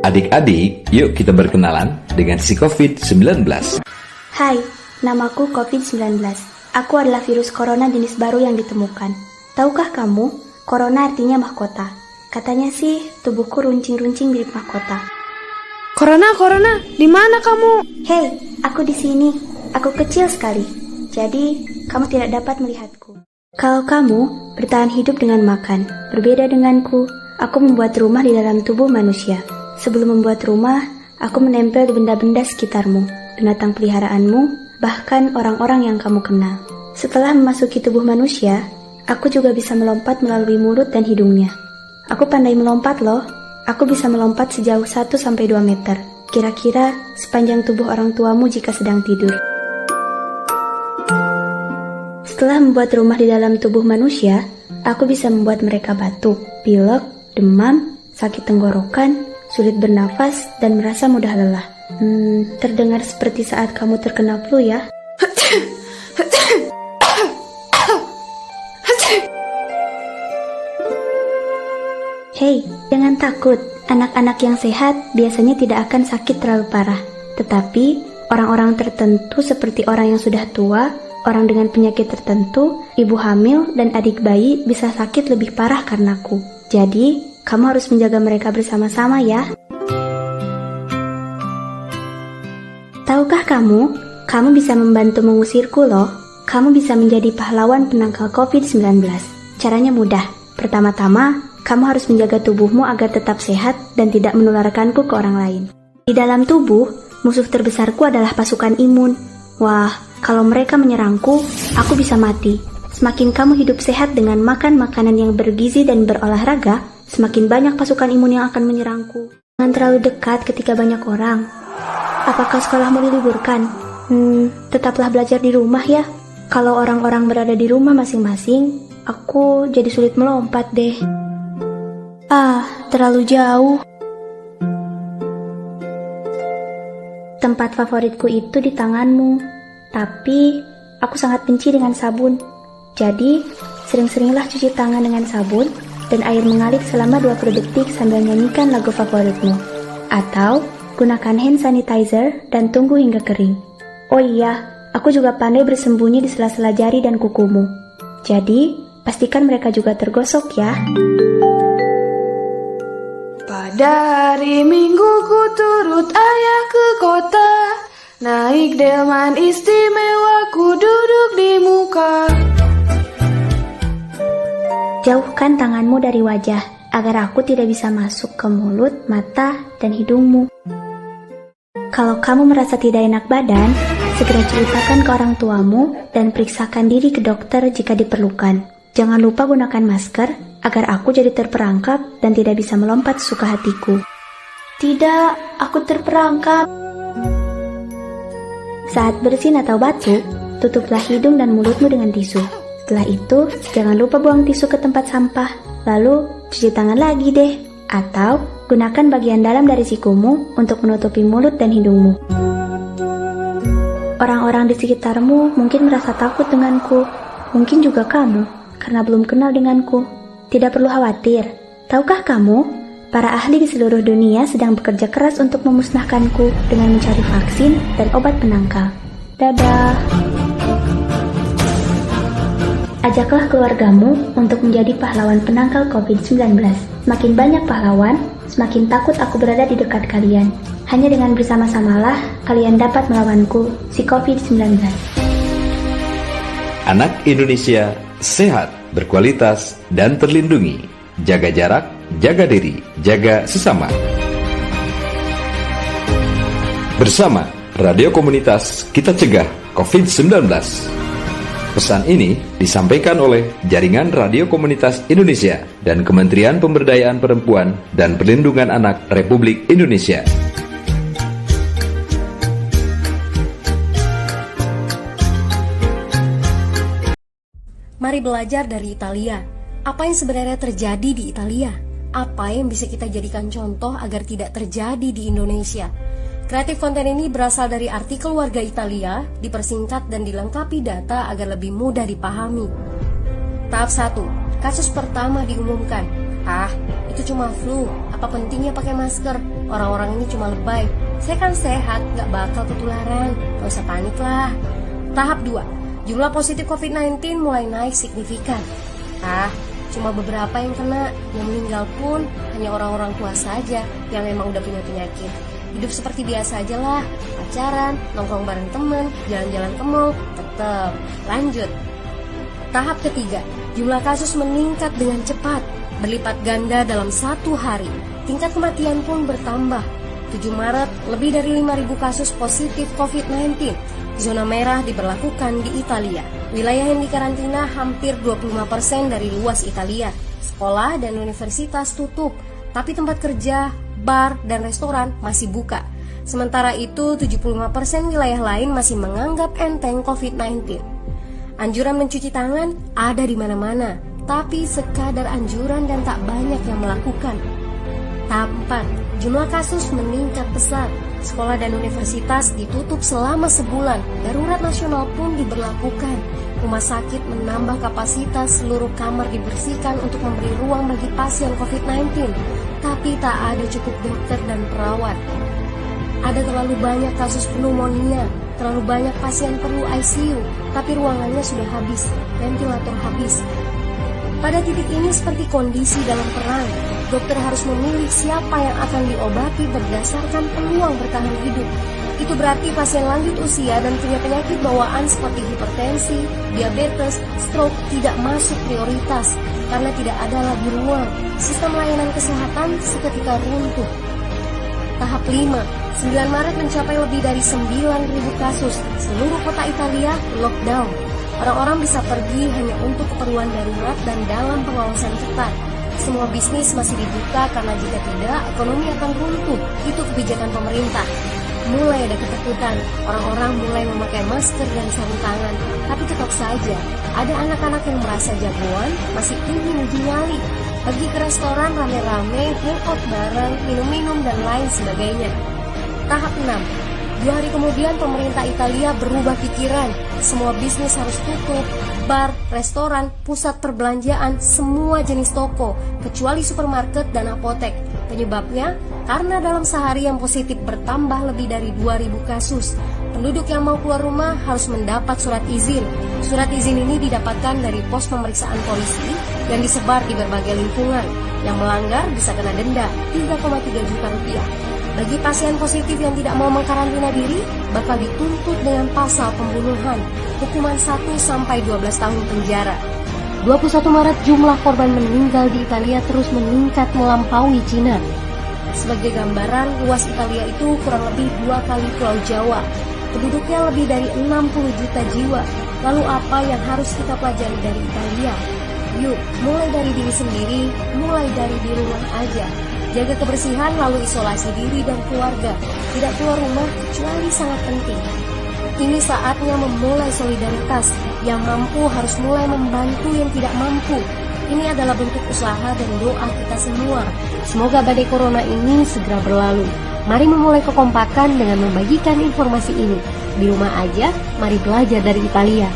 Adik-adik, yuk kita berkenalan dengan si COVID-19. Hai, namaku COVID-19. Aku adalah virus corona jenis baru yang ditemukan. Tahukah kamu, corona artinya mahkota. Katanya sih, tubuhku runcing-runcing mirip mahkota. Corona, di mana kamu? Hei, aku di sini. Aku kecil sekali. Jadi, kamu tidak dapat melihatku. Kalau kamu bertahan hidup dengan makan, berbeda denganku, aku membuat rumah di dalam tubuh manusia. Sebelum membuat rumah, aku menempel di benda-benda sekitarmu, binatang peliharaanmu, bahkan orang-orang yang kamu kenal. Setelah memasuki tubuh manusia, aku juga bisa melompat melalui mulut dan hidungnya. Aku pandai melompat loh. Aku bisa melompat sejauh 1-2 meter. Kira-kira sepanjang tubuh orang tuamu jika sedang tidur. Setelah membuat rumah di dalam tubuh manusia, aku bisa membuat mereka batuk, pilek, demam, sakit tenggorokan, sulit bernafas, dan merasa mudah lelah. Terdengar seperti saat kamu terkena flu ya. Hei, jangan takut. Anak-anak yang sehat biasanya tidak akan sakit terlalu parah. Tetapi, orang-orang tertentu seperti orang yang sudah tua, orang dengan penyakit tertentu, ibu hamil, dan adik bayi bisa sakit lebih parah karenaku. Jadi, kamu harus menjaga mereka bersama-sama ya. Tahukah kamu bisa membantu mengusirku loh. Kamu bisa menjadi pahlawan penangkal COVID-19. Caranya mudah. Pertama-tama, kamu harus menjaga tubuhmu agar tetap sehat dan tidak menularkanku ke orang lain. Di dalam tubuh, musuh terbesarku adalah pasukan imun. Wah, kalau mereka menyerangku, aku bisa mati. Semakin kamu hidup sehat dengan makan makanan yang bergizi dan berolahraga, semakin banyak pasukan imun yang akan menyerangku. Jangan terlalu dekat ketika banyak orang. Apakah sekolahmu diliburkan? Tetaplah belajar di rumah ya. Kalau orang-orang berada di rumah masing-masing, aku jadi sulit melompat deh. Terlalu jauh. Tempat favoritku itu di tanganmu. Tapi, aku sangat benci dengan sabun. Jadi, sering-seringlah cuci tangan dengan sabun dan air mengalir selama 20 detik sambil nyanyikan lagu favoritmu. Atau, gunakan hand sanitizer dan tunggu hingga kering. Oh iya, aku juga pandai bersembunyi di sela-sela jari dan kukumu. Jadi, pastikan mereka juga tergosok ya. Pada hari Minggu ku turut ayah ke kota, naik delman istimewa ku duduk di muka. Jauhkan tanganmu dari wajah, agar aku tidak bisa masuk ke mulut, mata, dan hidungmu. Kalau kamu merasa tidak enak badan, segera ceritakan ke orang tuamu dan periksakan diri ke dokter jika diperlukan. Jangan lupa gunakan masker, agar aku jadi terperangkap dan tidak bisa melompat suka hatiku. Tidak, aku terperangkap. Saat bersin atau batuk, tutuplah hidung dan mulutmu dengan tisu. Setelah itu, jangan lupa buang tisu ke tempat sampah. Lalu, cuci tangan lagi deh. Atau, gunakan bagian dalam dari sikumu untuk menutupi mulut dan hidungmu. Orang-orang di sekitarmu mungkin merasa takut denganku. Mungkin juga kamu, karena belum kenal denganku. Tidak perlu khawatir. Tahukah kamu, para ahli di seluruh dunia sedang bekerja keras untuk memusnahkanku dengan mencari vaksin dan obat penangkal. Dadah. Ajaklah keluargamu untuk menjadi pahlawan penangkal COVID-19. Semakin banyak pahlawan, semakin takut aku berada di dekat kalian. Hanya dengan bersama-samalah, kalian dapat melawanku, si COVID-19. Anak Indonesia sehat, berkualitas, dan terlindungi. Jaga jarak, jaga diri, jaga sesama. Bersama Radio Komunitas, kita cegah COVID-19. Pesan ini disampaikan oleh Jaringan Radio Komunitas Indonesia dan Kementerian Pemberdayaan Perempuan dan Perlindungan Anak Republik Indonesia. Mari belajar dari Italia. Apa yang sebenarnya terjadi di Italia? Apa yang bisa kita jadikan contoh agar tidak terjadi di Indonesia? Kreatif konten ini berasal dari artikel Warga Italia, dipersingkat dan dilengkapi data agar lebih mudah dipahami. Tahap 1. Kasus pertama diumumkan. itu cuma flu. Apa pentingnya pakai masker? Orang-orang ini cuma lebay. Saya kan sehat, gak bakal ketularan. Gak usah panik lah. Tahap 2, jumlah positif COVID-19 mulai naik signifikan. Cuma beberapa yang kena, yang meninggal pun hanya orang-orang tua saja yang memang udah punya penyakit. Hidup seperti biasa aja lah, pacaran, nongkrong bareng temen, jalan-jalan ke mall, tetap lanjut. Tahap ketiga, jumlah kasus meningkat dengan cepat, berlipat ganda dalam 1 hari. Tingkat kematian pun bertambah. 7 Maret, lebih dari 5.000 kasus positif COVID-19. Zona merah diberlakukan di Italia. Wilayah yang dikarantina hampir 25% dari luas Italia. Sekolah dan universitas tutup, tapi tempat kerja, bar, dan restoran masih buka. Sementara itu, 75% wilayah lain masih menganggap enteng COVID-19. Anjuran mencuci tangan ada di mana-mana, tapi sekadar anjuran dan tak banyak yang melakukan. Tahap 4, jumlah kasus meningkat pesat. Sekolah dan universitas ditutup selama sebulan. Darurat nasional pun diberlakukan. Rumah sakit menambah kapasitas, seluruh kamar dibersihkan untuk memberi ruang bagi pasien COVID-19. Tapi tak ada cukup dokter dan perawat. Ada terlalu banyak kasus pneumonia, terlalu banyak pasien perlu ICU, tapi ruangannya sudah habis, ventilator habis. Pada titik ini seperti kondisi dalam perang. Dokter harus memilih siapa yang akan diobati berdasarkan peluang bertahan hidup. Itu berarti pasien lanjut usia dan punya penyakit bawaan seperti hipertensi, diabetes, stroke tidak masuk prioritas karena tidak ada lagi ruang. Sistem layanan kesehatan seketika runtuh. Tahap 5, 9 Maret mencapai lebih dari 9.000 kasus. Seluruh kota Italia lockdown. Orang-orang bisa pergi hanya untuk keperluan darurat dan dalam pengawasan ketat. Semua bisnis masih dibuka karena jika tidak, ekonomi akan runtuh. Itu kebijakan pemerintah. Mulai ada ketakutan, orang-orang mulai memakai masker dan sarung tangan. Tapi tetap saja, ada anak-anak yang merasa jagoan, masih ingin uji nyali. Pergi ke restoran rame-rame, hangout bareng, minum-minum dan lain sebagainya. Tahap 6, 2 hari kemudian pemerintah Italia berubah pikiran. Semua bisnis harus tutup, bar, restoran, pusat perbelanjaan, semua jenis toko, kecuali supermarket dan apotek. Penyebabnya, karena dalam sehari yang positif bertambah lebih dari 2.000 kasus. Penduduk yang mau keluar rumah harus mendapat surat izin. Surat izin ini didapatkan dari pos pemeriksaan polisi yang disebar di berbagai lingkungan. Yang melanggar bisa kena denda 3,3 juta rupiah. Bagi pasien positif yang tidak mau mengkarantina diri, bakal dituntut dengan pasal pembunuhan, hukuman 1-12 tahun penjara. 21 Maret jumlah korban meninggal di Italia terus meningkat melampaui Cina. Sebagai gambaran, luas Italia itu kurang lebih 2 kali Pulau Jawa. Penduduknya lebih dari 60 juta jiwa. Lalu apa yang harus kita pelajari dari Italia? Yuk, mulai dari diri sendiri, mulai dari di rumah aja. Jaga kebersihan lalu isolasi diri dan keluarga. Tidak keluar rumah kecuali sangat penting. Ini saatnya memulai solidaritas. Yang mampu harus mulai membantu yang tidak mampu. Ini adalah bentuk usaha dan doa kita semua. Semoga badai corona ini segera berlalu. Mari memulai kekompakan dengan membagikan informasi ini. Di rumah aja, mari belajar dari Italia.